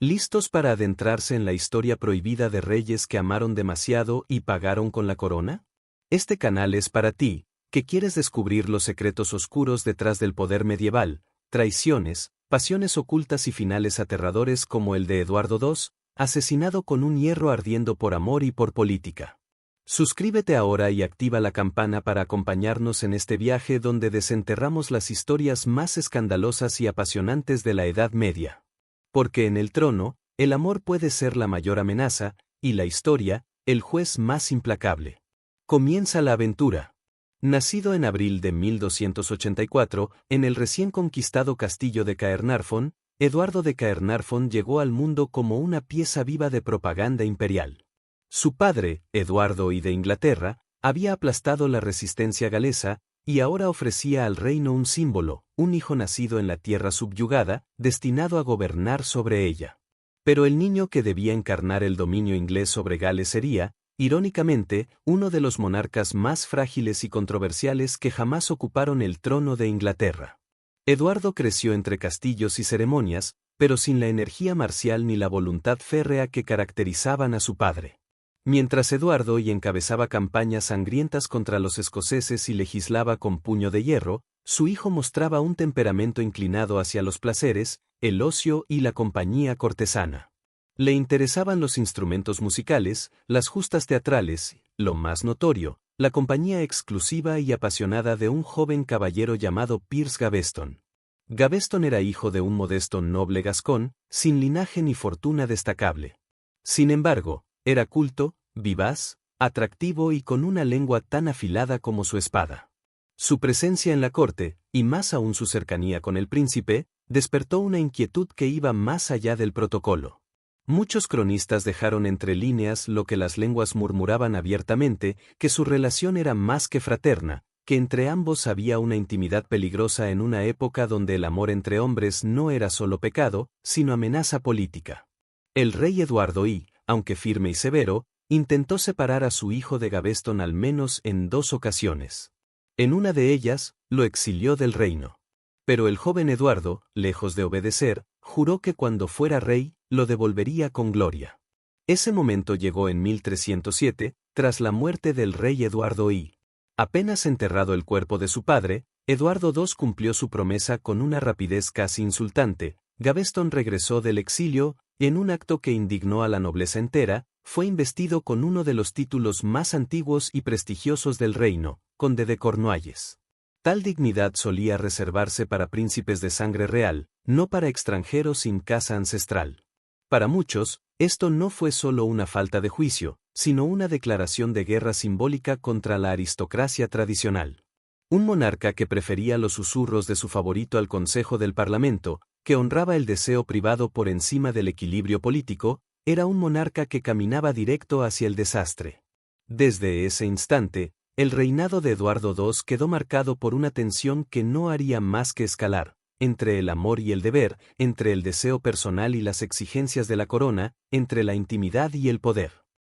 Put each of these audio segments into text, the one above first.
¿Listos para adentrarse en la historia prohibida de reyes que amaron demasiado y pagaron con la corona? Este canal es para ti, que quieres descubrir los secretos oscuros detrás del poder medieval, traiciones, pasiones ocultas y finales aterradores como el de Eduardo II, asesinado con un hierro ardiendo por amor y por política. Suscríbete ahora y activa la campana para acompañarnos en este viaje donde desenterramos las historias más escandalosas y apasionantes de la Edad Media. Porque en el trono, el amor puede ser la mayor amenaza, y la historia, el juez más implacable. Comienza la aventura. Nacido en abril de 1284, en el recién conquistado castillo de Caernarfon, Eduardo de Caernarfon llegó al mundo como una pieza viva de propaganda imperial. Su padre, Eduardo I de Inglaterra, había aplastado la resistencia galesa, y ahora ofrecía al reino un símbolo, un hijo nacido en la tierra subyugada, destinado a gobernar sobre ella. Pero el niño que debía encarnar el dominio inglés sobre Gales sería, irónicamente, uno de los monarcas más frágiles y controversiales que jamás ocuparon el trono de Inglaterra. Eduardo creció entre castillos y ceremonias, pero sin la energía marcial ni la voluntad férrea que caracterizaban a su padre. Mientras Eduardo I encabezaba campañas sangrientas contra los escoceses y legislaba con puño de hierro, su hijo mostraba un temperamento inclinado hacia los placeres, el ocio y la compañía cortesana. Le interesaban los instrumentos musicales, las justas teatrales, lo más notorio, la compañía exclusiva y apasionada de un joven caballero llamado Piers Gaveston. Gaveston era hijo de un modesto noble gascón, sin linaje ni fortuna destacable. Sin embargo, era culto, vivaz, atractivo y con una lengua tan afilada como su espada. Su presencia en la corte, y más aún su cercanía con el príncipe, despertó una inquietud que iba más allá del protocolo. Muchos cronistas dejaron entre líneas lo que las lenguas murmuraban abiertamente, que su relación era más que fraterna, que entre ambos había una intimidad peligrosa en una época donde el amor entre hombres no era solo pecado, sino amenaza política. El rey Eduardo I, aunque firme y severo, intentó separar a su hijo de Gaveston al menos en 2 ocasiones. En una de ellas, lo exilió del reino. Pero el joven Eduardo, lejos de obedecer, juró que cuando fuera rey, lo devolvería con gloria. Ese momento llegó en 1307, tras la muerte del rey Eduardo I. Apenas enterrado el cuerpo de su padre, Eduardo II cumplió su promesa con una rapidez casi insultante. Gaveston regresó del exilio, y en un acto que indignó a la nobleza entera, fue investido con uno de los títulos más antiguos y prestigiosos del reino, conde de Cornualles. Tal dignidad solía reservarse para príncipes de sangre real, no para extranjeros sin casa ancestral. Para muchos, esto no fue solo una falta de juicio, sino una declaración de guerra simbólica contra la aristocracia tradicional. Un monarca que prefería los susurros de su favorito al consejo del parlamento, que honraba el deseo privado por encima del equilibrio político, era un monarca que caminaba directo hacia el desastre. Desde ese instante, el reinado de Eduardo II quedó marcado por una tensión que no haría más que escalar, entre el amor y el deber, entre el deseo personal y las exigencias de la corona, entre la intimidad y el poder.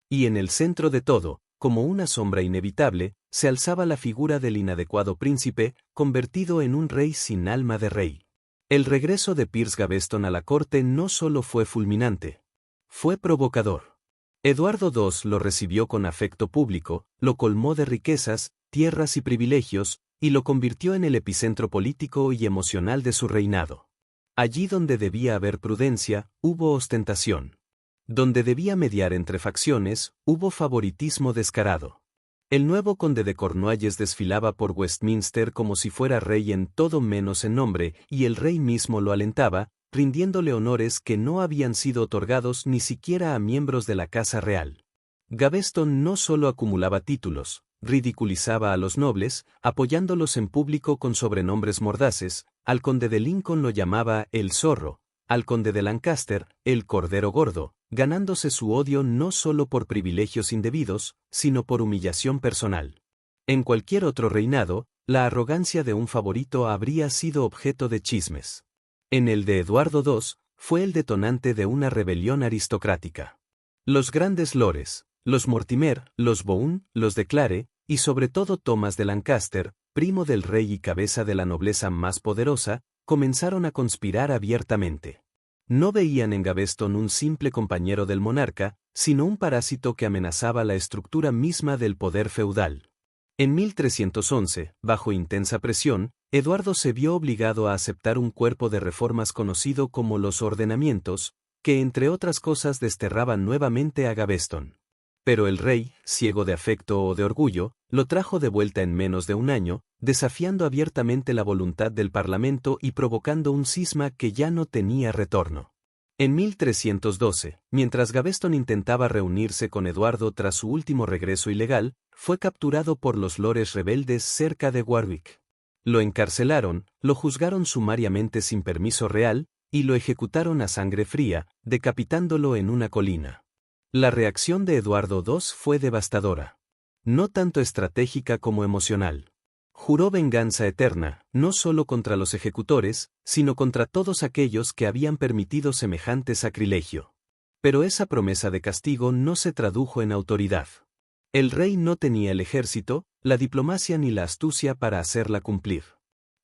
Y en el centro de todo, como una sombra inevitable, se alzaba la figura del inadecuado príncipe, convertido en un rey sin alma de rey. El regreso de Piers Gaveston a la corte no solo fue fulminante, fue provocador. Eduardo II lo recibió con afecto público, lo colmó de riquezas, tierras y privilegios, y lo convirtió en el epicentro político y emocional de su reinado. Allí donde debía haber prudencia, hubo ostentación. Donde debía mediar entre facciones, hubo favoritismo descarado. El nuevo conde de Cornualles desfilaba por Westminster como si fuera rey en todo menos en nombre, y el rey mismo lo alentaba, rindiéndole honores que no habían sido otorgados ni siquiera a miembros de la casa real. Gaveston no solo acumulaba títulos, ridiculizaba a los nobles, apoyándolos en público con sobrenombres mordaces. Al conde de Lincoln lo llamaba el zorro, al conde de Lancaster, el cordero gordo, ganándose su odio no solo por privilegios indebidos, sino por humillación personal. En cualquier otro reinado, la arrogancia de un favorito habría sido objeto de chismes. En el de Eduardo II, fue el detonante de una rebelión aristocrática. Los grandes lores, los Mortimer, los Bohun, los de Clare, y sobre todo Thomas de Lancaster, primo del rey y cabeza de la nobleza más poderosa, comenzaron a conspirar abiertamente. No veían en Gaveston un simple compañero del monarca, sino un parásito que amenazaba la estructura misma del poder feudal. En 1311, bajo intensa presión, Eduardo se vio obligado a aceptar un cuerpo de reformas conocido como los ordenamientos, que entre otras cosas desterraban nuevamente a Gaveston. Pero el rey, ciego de afecto o de orgullo, lo trajo de vuelta en menos de un año, desafiando abiertamente la voluntad del Parlamento y provocando un cisma que ya no tenía retorno. En 1312, mientras Gaveston intentaba reunirse con Eduardo tras su último regreso ilegal, fue capturado por los lores rebeldes cerca de Warwick. Lo encarcelaron, lo juzgaron sumariamente sin permiso real, y lo ejecutaron a sangre fría, decapitándolo en una colina. La reacción de Eduardo II fue devastadora. No tanto estratégica como emocional. Juró venganza eterna, no solo contra los ejecutores, sino contra todos aquellos que habían permitido semejante sacrilegio. Pero esa promesa de castigo no se tradujo en autoridad. El rey no tenía el ejército, la diplomacia ni la astucia para hacerla cumplir.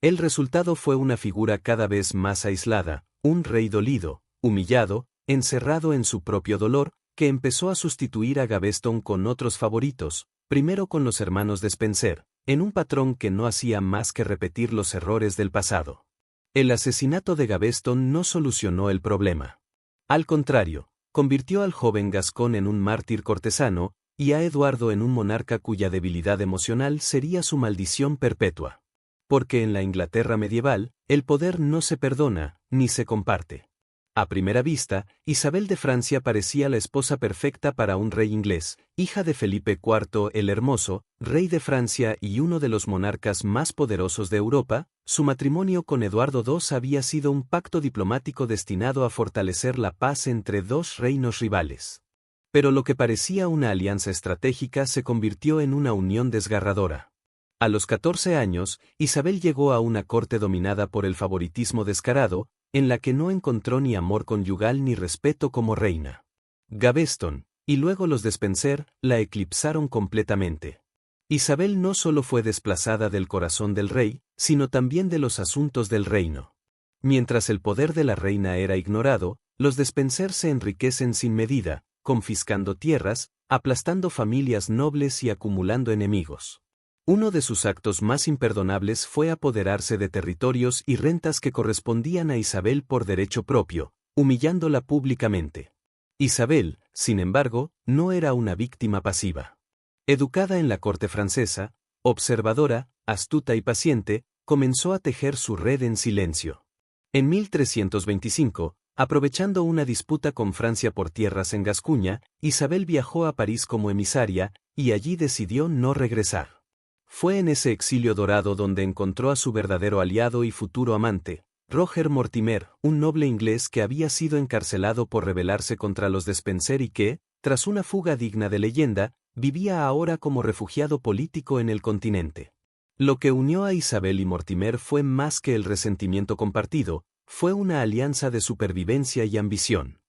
El resultado fue una figura cada vez más aislada, un rey dolido, humillado, encerrado en su propio dolor, que empezó a sustituir a Gaveston con otros favoritos, primero con los hermanos de Spencer, en un patrón que no hacía más que repetir los errores del pasado. El asesinato de Gaveston no solucionó el problema. Al contrario, convirtió al joven gascón en un mártir cortesano, y a Eduardo en un monarca cuya debilidad emocional sería su maldición perpetua. Porque en la Inglaterra medieval, el poder no se perdona, ni se comparte. A primera vista, Isabel de Francia parecía la esposa perfecta para un rey inglés, hija de Felipe IV el Hermoso, rey de Francia y uno de los monarcas más poderosos de Europa. Su matrimonio con Eduardo II había sido un pacto diplomático destinado a fortalecer la paz entre dos reinos rivales. Pero lo que parecía una alianza estratégica se convirtió en una unión desgarradora. A los 14 años, Isabel llegó a una corte dominada por el favoritismo descarado, en la que no encontró ni amor conyugal ni respeto como reina. Gaveston, y luego los de Spencer, la eclipsaron completamente. Isabel no solo fue desplazada del corazón del rey, sino también de los asuntos del reino. Mientras el poder de la reina era ignorado, los de Spencer se enriquecen sin medida, confiscando tierras, aplastando familias nobles y acumulando enemigos. Uno de sus actos más imperdonables fue apoderarse de territorios y rentas que correspondían a Isabel por derecho propio, humillándola públicamente. Isabel, sin embargo, no era una víctima pasiva. Educada en la corte francesa, observadora, astuta y paciente, comenzó a tejer su red en silencio. En 1325, aprovechando una disputa con Francia por tierras en Gascuña, Isabel viajó a París como emisaria, y allí decidió no regresar. Fue en ese exilio dorado donde encontró a su verdadero aliado y futuro amante, Roger Mortimer, un noble inglés que había sido encarcelado por rebelarse contra los de Spencer y que, tras una fuga digna de leyenda, vivía ahora como refugiado político en el continente. Lo que unió a Isabel y Mortimer fue más que el resentimiento compartido, fue una alianza de supervivencia y ambición.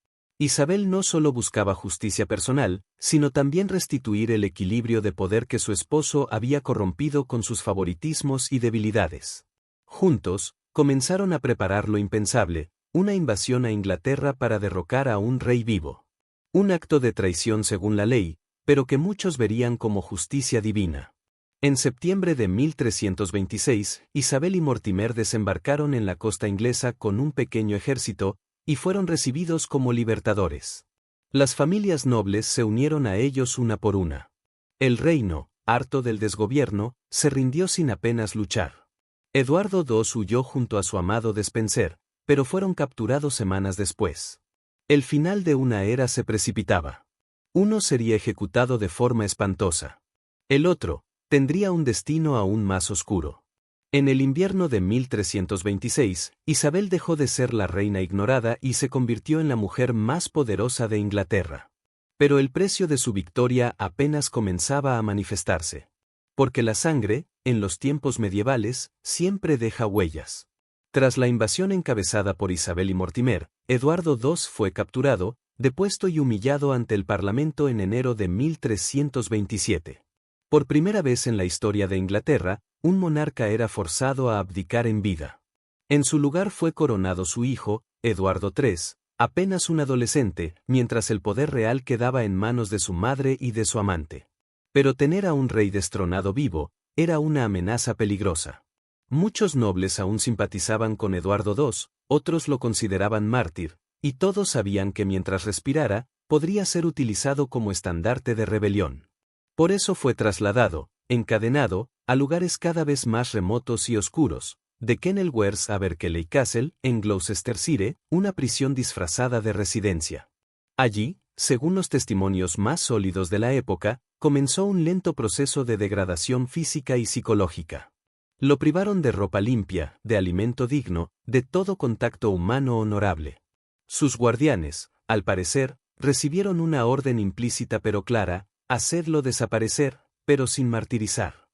Isabel no solo buscaba justicia personal, sino también restituir el equilibrio de poder que su esposo había corrompido con sus favoritismos y debilidades. Juntos, comenzaron a preparar lo impensable, una invasión a Inglaterra para derrocar a un rey vivo. Un acto de traición según la ley, pero que muchos verían como justicia divina. En septiembre de 1326, Isabel y Mortimer desembarcaron en la costa inglesa con un pequeño ejército, y fueron recibidos como libertadores. Las familias nobles se unieron a ellos una por una. El reino, harto del desgobierno, se rindió sin apenas luchar. Eduardo II huyó junto a su amado de Spencer, pero fueron capturados semanas después. El final de una era se precipitaba. Uno sería ejecutado de forma espantosa. El otro tendría un destino aún más oscuro. En el invierno de 1326, Isabel dejó de ser la reina ignorada y se convirtió en la mujer más poderosa de Inglaterra. Pero el precio de su victoria apenas comenzaba a manifestarse. Porque la sangre, en los tiempos medievales, siempre deja huellas. Tras la invasión encabezada por Isabel y Mortimer, Eduardo II fue capturado, depuesto y humillado ante el Parlamento en enero de 1327. Por primera vez en la historia de Inglaterra, un monarca era forzado a abdicar en vida. En su lugar fue coronado su hijo, Eduardo III, Apenas un adolescente, mientras el poder real quedaba en manos de su madre y de su amante. Pero tener a un rey destronado vivo era una amenaza peligrosa. Muchos nobles aún simpatizaban con Eduardo II, otros lo consideraban mártir, y todos sabían que mientras respirara, podría ser utilizado como estandarte de rebelión. Por eso fue trasladado, encadenado, a lugares cada vez más remotos y oscuros, de Kenilworth a Berkeley Castle, en Gloucestershire, una prisión disfrazada de residencia. Allí, según los testimonios más sólidos de la época, comenzó un lento proceso de degradación física y psicológica. Lo privaron de ropa limpia, de alimento digno, de todo contacto humano honorable. Sus guardianes, al parecer, recibieron una orden implícita pero clara: hacedlo desaparecer, pero sin martirizar.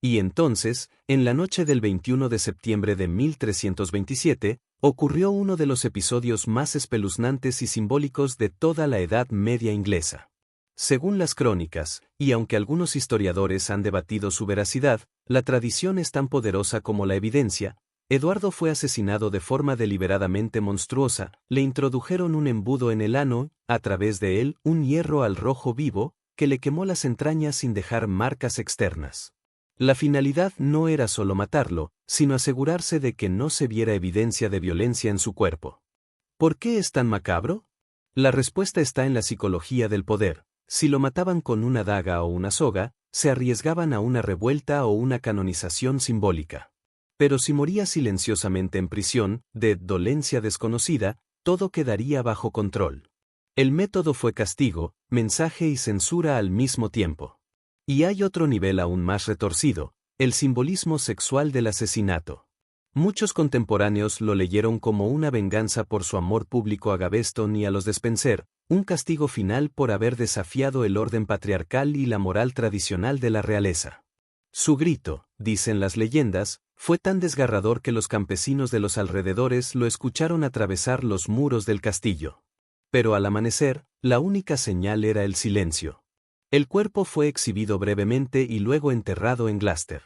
Y entonces, en la noche del 21 de septiembre de 1327, ocurrió uno de los episodios más espeluznantes y simbólicos de toda la Edad Media inglesa. Según las crónicas, y aunque algunos historiadores han debatido su veracidad, la tradición es tan poderosa como la evidencia. Eduardo fue asesinado de forma deliberadamente monstruosa, le introdujeron un embudo en el ano, a través de él un hierro al rojo vivo, que le quemó las entrañas sin dejar marcas externas. La finalidad no era solo matarlo, sino asegurarse de que no se viera evidencia de violencia en su cuerpo. ¿Por qué es tan macabro? La respuesta está en la psicología del poder. Si lo mataban con una daga o una soga, se arriesgaban a una revuelta o una canonización simbólica. Pero si moría silenciosamente en prisión, de dolencia desconocida, todo quedaría bajo control. El método fue castigo, mensaje y censura al mismo tiempo. Y hay otro nivel aún más retorcido: el simbolismo sexual del asesinato. Muchos contemporáneos lo leyeron como una venganza por su amor público a Gaveston y a los Despenser, un castigo final por haber desafiado el orden patriarcal y la moral tradicional de la realeza. Su grito, dicen las leyendas, fue tan desgarrador que los campesinos de los alrededores lo escucharon atravesar los muros del castillo. Pero al amanecer, la única señal era el silencio. El cuerpo fue exhibido brevemente y luego enterrado en Gloucester.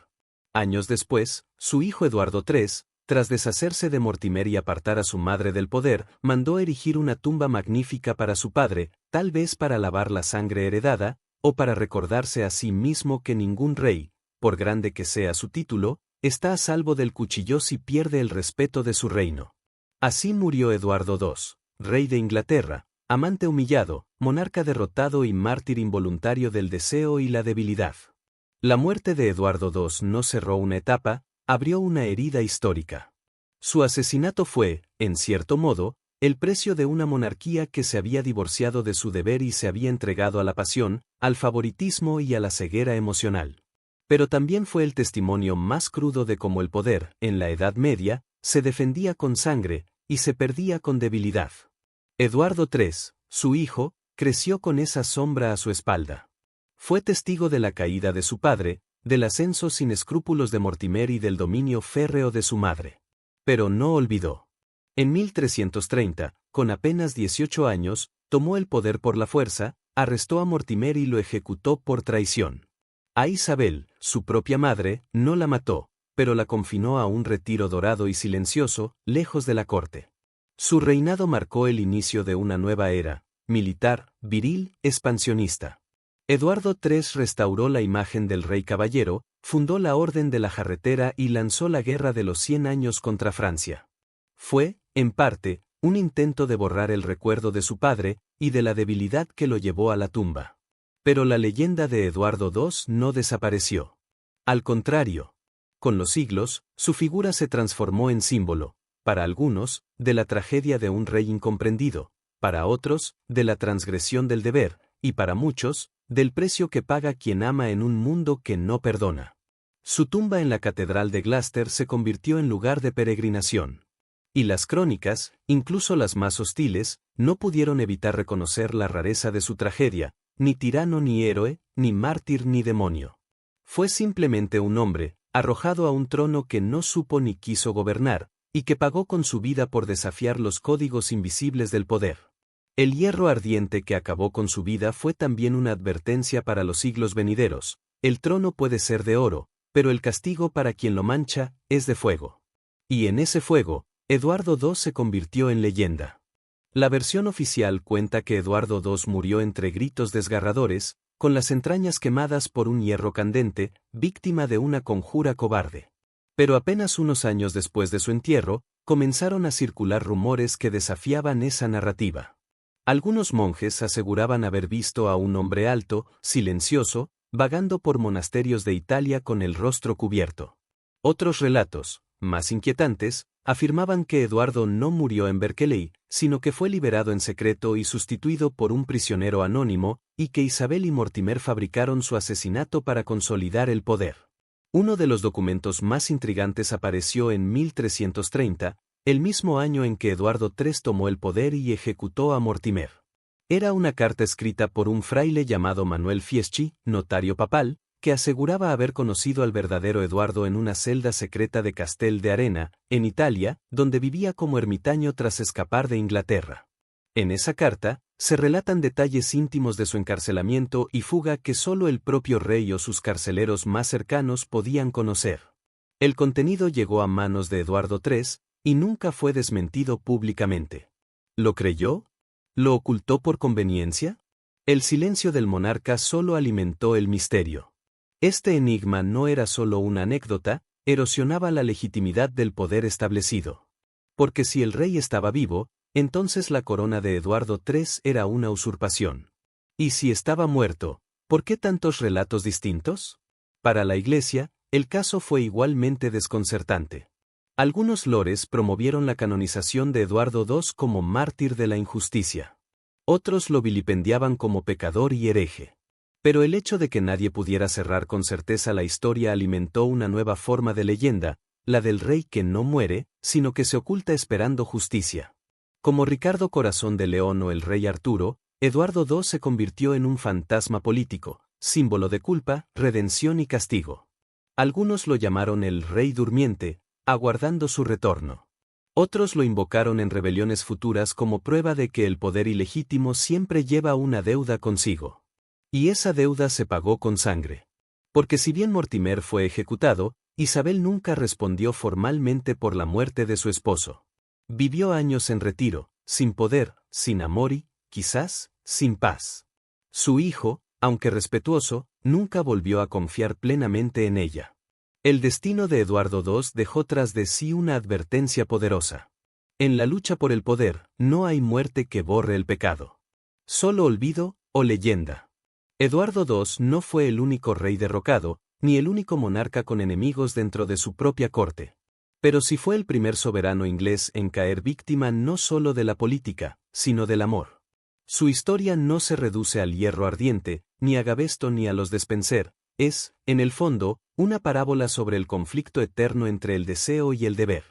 Años después, su hijo Eduardo III, tras deshacerse de Mortimer y apartar a su madre del poder, mandó erigir una tumba magnífica para su padre, tal vez para lavar la sangre heredada, o para recordarse a sí mismo que ningún rey, por grande que sea su título, está a salvo del cuchillo si pierde el respeto de su reino. Así murió Eduardo II, rey de Inglaterra, amante humillado, monarca derrotado y mártir involuntario del deseo y la debilidad. La muerte de Eduardo II no cerró una etapa, abrió una herida histórica. Su asesinato fue, en cierto modo, el precio de una monarquía que se había divorciado de su deber y se había entregado a la pasión, al favoritismo y a la ceguera emocional. Pero también fue el testimonio más crudo de cómo el poder, en la Edad Media, se defendía con sangre y se perdía con debilidad. Eduardo III, su hijo, creció con esa sombra a su espalda. Fue testigo de la caída de su padre, del ascenso sin escrúpulos de Mortimer y del dominio férreo de su madre. Pero no olvidó. En 1330, con apenas 18 años, tomó el poder por la fuerza, arrestó a Mortimer y lo ejecutó por traición. A Isabel, su propia madre, no la mató, pero la confinó a un retiro dorado y silencioso, lejos de la corte. Su reinado marcó el inicio de una nueva era, militar, viril, expansionista. Eduardo III restauró la imagen del rey caballero, fundó la Orden de la Jarretera y lanzó la Guerra de los 100 años contra Francia. Fue, en parte, un intento de borrar el recuerdo de su padre y de la debilidad que lo llevó a la tumba. Pero la leyenda de Eduardo II no desapareció. Al contrario, con los siglos, su figura se transformó en símbolo, para algunos, de la tragedia de un rey incomprendido, para otros, de la transgresión del deber, y para muchos, del precio que paga quien ama en un mundo que no perdona. Su tumba en la Catedral de Gloucester se convirtió en lugar de peregrinación. Y las crónicas, incluso las más hostiles, no pudieron evitar reconocer la rareza de su tragedia: ni tirano ni héroe, ni mártir ni demonio. Fue simplemente un hombre, arrojado a un trono que no supo ni quiso gobernar, y que pagó con su vida por desafiar los códigos invisibles del poder. El hierro ardiente que acabó con su vida fue también una advertencia para los siglos venideros: el trono puede ser de oro, pero el castigo para quien lo mancha es de fuego. Y en ese fuego, Eduardo II se convirtió en leyenda. La versión oficial cuenta que Eduardo II murió entre gritos desgarradores, con las entrañas quemadas por un hierro candente, víctima de una conjura cobarde. Pero apenas unos años después de su entierro, comenzaron a circular rumores que desafiaban esa narrativa. Algunos monjes aseguraban haber visto a un hombre alto, silencioso, vagando por monasterios de Italia con el rostro cubierto. Otros relatos, más inquietantes, afirmaban que Eduardo no murió en Berkeley, sino que fue liberado en secreto y sustituido por un prisionero anónimo, y que Isabel y Mortimer fabricaron su asesinato para consolidar el poder. Uno de los documentos más intrigantes apareció en 1330, el mismo año en que Eduardo III tomó el poder y ejecutó a Mortimer. Era una carta escrita por un fraile llamado Manuel Fieschi, notario papal, que aseguraba haber conocido al verdadero Eduardo en una celda secreta de Castel de Arena, en Italia, donde vivía como ermitaño tras escapar de Inglaterra. En esa carta, se relatan detalles íntimos de su encarcelamiento y fuga que solo el propio rey o sus carceleros más cercanos podían conocer. El contenido llegó a manos de Eduardo III, y nunca fue desmentido públicamente. ¿Lo creyó? ¿Lo ocultó por conveniencia? El silencio del monarca solo alimentó el misterio. Este enigma no era solo una anécdota, erosionaba la legitimidad del poder establecido. Porque si el rey estaba vivo, entonces la corona de Eduardo III era una usurpación. Y si estaba muerto, ¿por qué tantos relatos distintos? Para la Iglesia, el caso fue igualmente desconcertante. Algunos lores promovieron la canonización de Eduardo II como mártir de la injusticia. Otros lo vilipendiaban como pecador y hereje. Pero el hecho de que nadie pudiera cerrar con certeza la historia alimentó una nueva forma de leyenda, la del rey que no muere, sino que se oculta esperando justicia. Como Ricardo Corazón de León o el rey Arturo, Eduardo II se convirtió en un fantasma político, símbolo de culpa, redención y castigo. Algunos lo llamaron el rey durmiente, aguardando su retorno. Otros lo invocaron en rebeliones futuras como prueba de que el poder ilegítimo siempre lleva una deuda consigo. Y esa deuda se pagó con sangre. Porque si bien Mortimer fue ejecutado, Isabel nunca respondió formalmente por la muerte de su esposo. Vivió años en retiro, sin poder, sin amor y, quizás, sin paz. Su hijo, aunque respetuoso, nunca volvió a confiar plenamente en ella. El destino de Eduardo II dejó tras de sí una advertencia poderosa. En la lucha por el poder, no hay muerte que borre el pecado. Solo olvido o leyenda. Eduardo II no fue el único rey derrocado, ni el único monarca con enemigos dentro de su propia corte. Pero sí fue el primer soberano inglés en caer víctima no solo de la política, sino del amor. Su historia no se reduce al hierro ardiente, ni a Gavesto ni a los Despenser, es, en el fondo, una parábola sobre el conflicto eterno entre el deseo y el deber.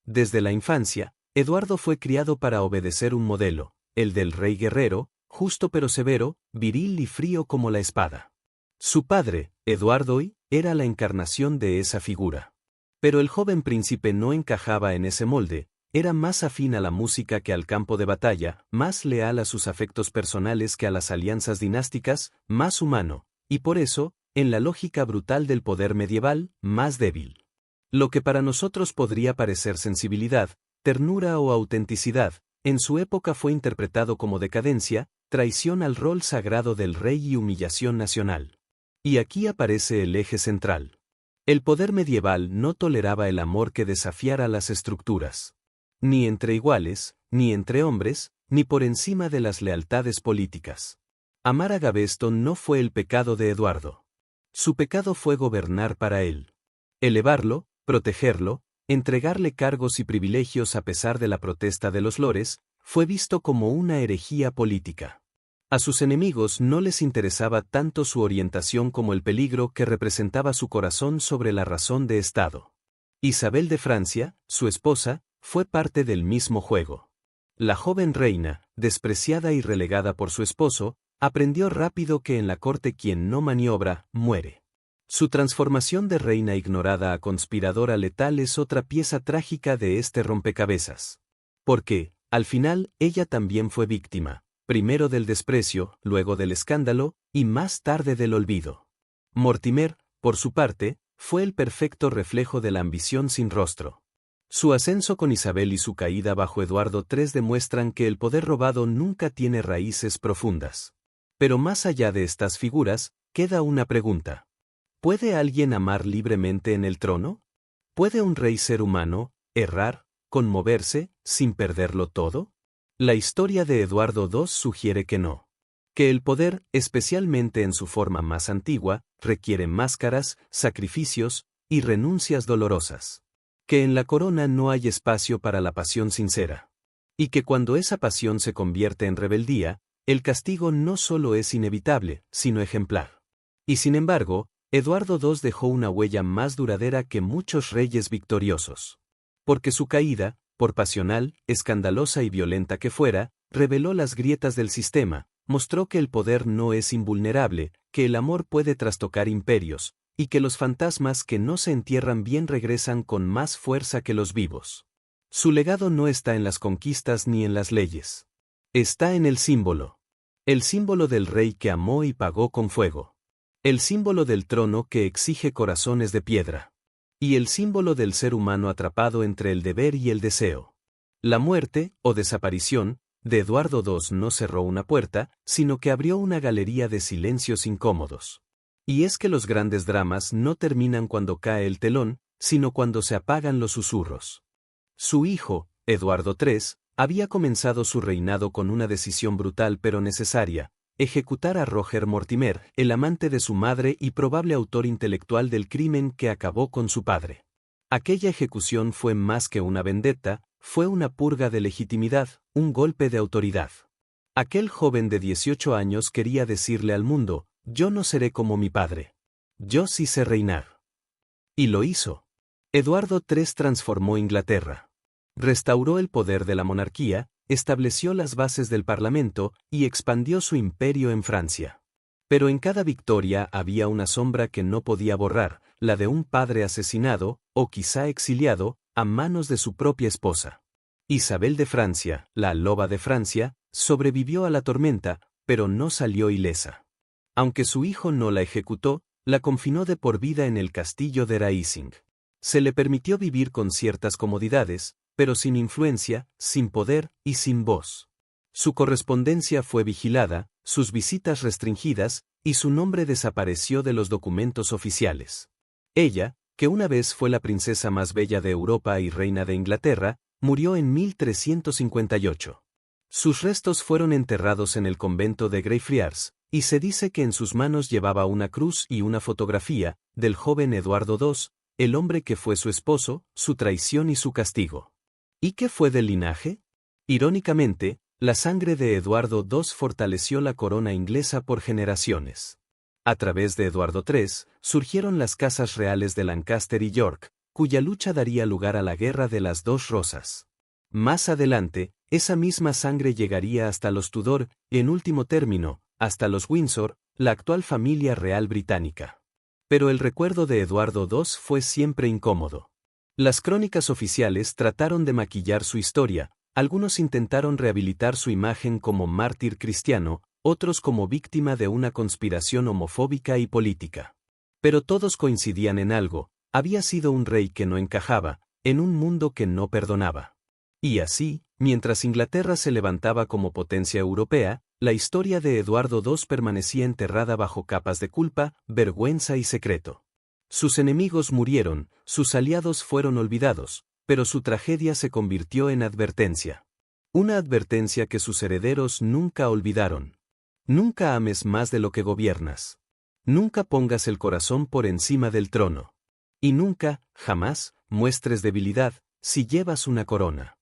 Desde la infancia, Eduardo fue criado para obedecer un modelo, el del rey guerrero, justo pero severo, viril y frío como la espada. Su padre, Eduardo I, era la encarnación de esa figura. Pero el joven príncipe no encajaba en ese molde, era más afín a la música que al campo de batalla, más leal a sus afectos personales que a las alianzas dinásticas, más humano, y por eso, en la lógica brutal del poder medieval, más débil. Lo que para nosotros podría parecer sensibilidad, ternura o autenticidad, en su época fue interpretado como decadencia, traición al rol sagrado del rey y humillación nacional. Y aquí aparece el eje central. El poder medieval no toleraba el amor que desafiara las estructuras. Ni entre iguales, ni entre hombres, ni por encima de las lealtades políticas. Amar a Gavesto no fue el pecado de Eduardo. Su pecado fue gobernar para él. Elevarlo, protegerlo, entregarle cargos y privilegios a pesar de la protesta de los lores, fue visto como una herejía política. A sus enemigos no les interesaba tanto su orientación como el peligro que representaba su corazón sobre la razón de Estado. Isabel de Francia, su esposa, fue parte del mismo juego. La joven reina, despreciada y relegada por su esposo, aprendió rápido que en la corte quien no maniobra, muere. Su transformación de reina ignorada a conspiradora letal es otra pieza trágica de este rompecabezas. Porque, al final, ella también fue víctima. Primero del desprecio, luego del escándalo, y más tarde del olvido. Mortimer, por su parte, fue el perfecto reflejo de la ambición sin rostro. Su ascenso con Isabel y su caída bajo Eduardo III demuestran que el poder robado nunca tiene raíces profundas. Pero más allá de estas figuras, queda una pregunta. ¿Puede alguien amar libremente en el trono? ¿Puede un rey ser humano, errar, conmoverse, sin perderlo todo? La historia de Eduardo II sugiere que no. Que el poder, especialmente en su forma más antigua, requiere máscaras, sacrificios y renuncias dolorosas. Que en la corona no hay espacio para la pasión sincera. Y que cuando esa pasión se convierte en rebeldía, el castigo no solo es inevitable, sino ejemplar. Y sin embargo, Eduardo II dejó una huella más duradera que muchos reyes victoriosos. Porque su caída, por pasional, escandalosa y violenta que fuera, reveló las grietas del sistema, mostró que el poder no es invulnerable, que el amor puede trastocar imperios, y que los fantasmas que no se entierran bien regresan con más fuerza que los vivos. Su legado no está en las conquistas ni en las leyes. Está en el símbolo. El símbolo del rey que amó y pagó con fuego. El símbolo del trono que exige corazones de piedra. Y el símbolo del ser humano atrapado entre el deber y el deseo. La muerte, o desaparición, de Eduardo II no cerró una puerta, sino que abrió una galería de silencios incómodos. Y es que los grandes dramas no terminan cuando cae el telón, sino cuando se apagan los susurros. Su hijo, Eduardo III, había comenzado su reinado con una decisión brutal pero necesaria: ejecutar a Roger Mortimer, el amante de su madre y probable autor intelectual del crimen que acabó con su padre. Aquella ejecución fue más que una vendetta, fue una purga de legitimidad, un golpe de autoridad. Aquel joven de 18 años quería decirle al mundo: yo no seré como mi padre. Yo sí sé reinar. Y lo hizo. Eduardo III transformó Inglaterra. Restauró el poder de la monarquía, estableció las bases del Parlamento y expandió su imperio en Francia. Pero en cada victoria había una sombra que no podía borrar, la de un padre asesinado, o quizá exiliado, a manos de su propia esposa. Isabel de Francia, la loba de Francia, sobrevivió a la tormenta, pero no salió ilesa. Aunque su hijo no la ejecutó, la confinó de por vida en el castillo de Raising. Se le permitió vivir con ciertas comodidades, pero sin influencia, sin poder y sin voz. Su correspondencia fue vigilada, sus visitas restringidas, y su nombre desapareció de los documentos oficiales. Ella, que una vez fue la princesa más bella de Europa y reina de Inglaterra, murió en 1358. Sus restos fueron enterrados en el convento de Greyfriars, y se dice que en sus manos llevaba una cruz y una fotografía del joven Eduardo II, el hombre que fue su esposo, su traición y su castigo. ¿Y qué fue del linaje? Irónicamente, la sangre de Eduardo II fortaleció la corona inglesa por generaciones. A través de Eduardo III, surgieron las casas reales de Lancaster y York, cuya lucha daría lugar a la Guerra de las Dos Rosas. Más adelante, esa misma sangre llegaría hasta los Tudor, y en último término, hasta los Windsor, la actual familia real británica. Pero el recuerdo de Eduardo II fue siempre incómodo. Las crónicas oficiales trataron de maquillar su historia, algunos intentaron rehabilitar su imagen como mártir cristiano, otros como víctima de una conspiración homofóbica y política. Pero todos coincidían en algo: había sido un rey que no encajaba, en un mundo que no perdonaba. Y así, mientras Inglaterra se levantaba como potencia europea, la historia de Eduardo II permanecía enterrada bajo capas de culpa, vergüenza y secreto. Sus enemigos murieron, sus aliados fueron olvidados, pero su tragedia se convirtió en advertencia. Una advertencia que sus herederos nunca olvidaron. Nunca ames más de lo que gobiernas. Nunca pongas el corazón por encima del trono. Y nunca, jamás, muestres debilidad si llevas una corona.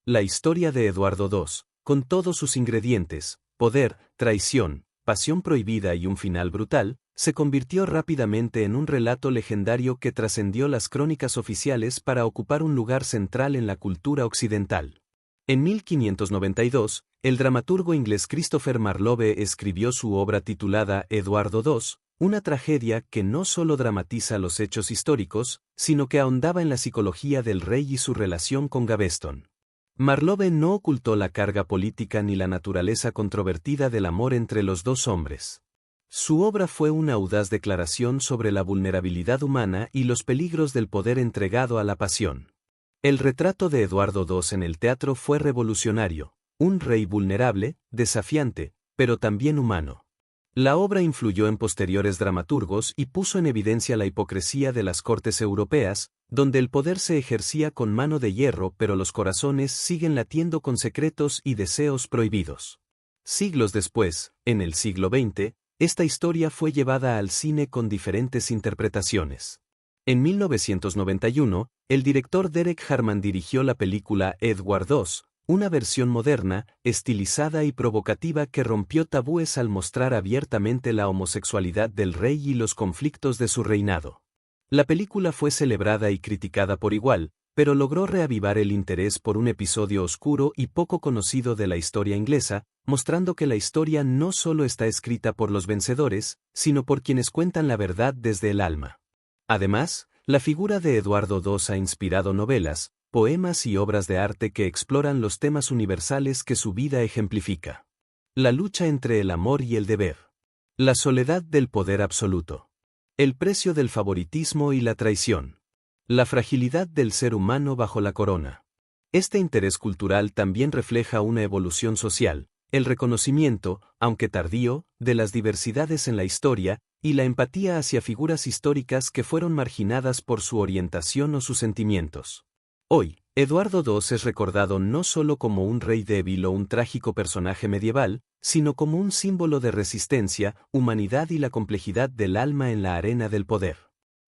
La historia de Eduardo II, con todos sus ingredientes, poder, traición, pasión prohibida y un final brutal, se convirtió rápidamente en un relato legendario que trascendió las crónicas oficiales para ocupar un lugar central en la cultura occidental. En 1592, el dramaturgo inglés Christopher Marlowe escribió su obra titulada Eduardo II, una tragedia que no solo dramatiza los hechos históricos, sino que ahondaba en la psicología del rey y su relación con Gaveston. Marlowe no ocultó la carga política ni la naturaleza controvertida del amor entre los dos hombres. Su obra fue una audaz declaración sobre la vulnerabilidad humana y los peligros del poder entregado a la pasión. El retrato de Eduardo II en el teatro fue revolucionario, un rey vulnerable, desafiante, pero también humano. La obra influyó en posteriores dramaturgos y puso en evidencia la hipocresía de las cortes europeas, donde el poder se ejercía con mano de hierro pero los corazones siguen latiendo con secretos y deseos prohibidos. Siglos después, en el siglo XX, esta historia fue llevada al cine con diferentes interpretaciones. En 1991, el director Derek Jarman dirigió la película Edward II, una versión moderna, estilizada y provocativa que rompió tabúes al mostrar abiertamente la homosexualidad del rey y los conflictos de su reinado. La película fue celebrada y criticada por igual, pero logró reavivar el interés por un episodio oscuro y poco conocido de la historia inglesa, mostrando que la historia no solo está escrita por los vencedores, sino por quienes cuentan la verdad desde el alma. Además, la figura de Eduardo II ha inspirado novelas, poemas y obras de arte que exploran los temas universales que su vida ejemplifica. La lucha entre el amor y el deber. La soledad del poder absoluto. El precio del favoritismo y la traición. La fragilidad del ser humano bajo la corona. Este interés cultural también refleja una evolución social, el reconocimiento, aunque tardío, de las diversidades en la historia, y la empatía hacia figuras históricas que fueron marginadas por su orientación o sus sentimientos. Hoy, Eduardo II es recordado no solo como un rey débil o un trágico personaje medieval, sino como un símbolo de resistencia, humanidad y la complejidad del alma en la arena del poder.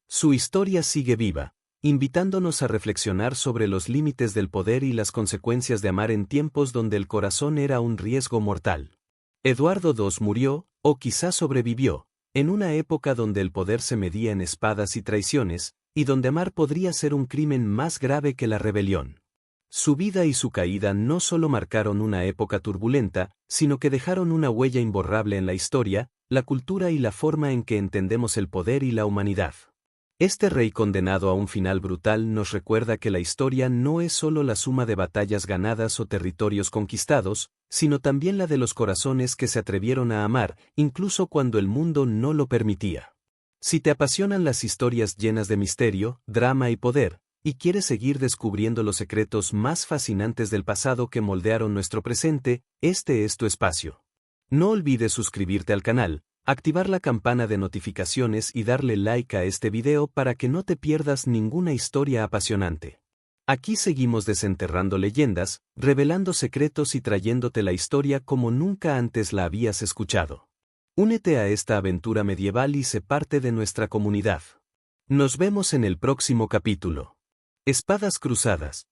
Su historia sigue viva, invitándonos a reflexionar sobre los límites del poder y las consecuencias de amar en tiempos donde el corazón era un riesgo mortal. Eduardo II murió, o quizá sobrevivió, en una época donde el poder se medía en espadas y traiciones, y donde amar podría ser un crimen más grave que la rebelión. Su vida y su caída no solo marcaron una época turbulenta, sino que dejaron una huella imborrable en la historia, la cultura y la forma en que entendemos el poder y la humanidad. Este rey condenado a un final brutal nos recuerda que la historia no es solo la suma de batallas ganadas o territorios conquistados, sino también la de los corazones que se atrevieron a amar, incluso cuando el mundo no lo permitía. Si te apasionan las historias llenas de misterio, drama y poder, y quieres seguir descubriendo los secretos más fascinantes del pasado que moldearon nuestro presente, este es tu espacio. No olvides suscribirte al canal, activar la campana de notificaciones y darle like a este video para que no te pierdas ninguna historia apasionante. Aquí seguimos desenterrando leyendas, revelando secretos y trayéndote la historia como nunca antes la habías escuchado. Únete a esta aventura medieval y sé parte de nuestra comunidad. Nos vemos en el próximo capítulo. Espadas cruzadas.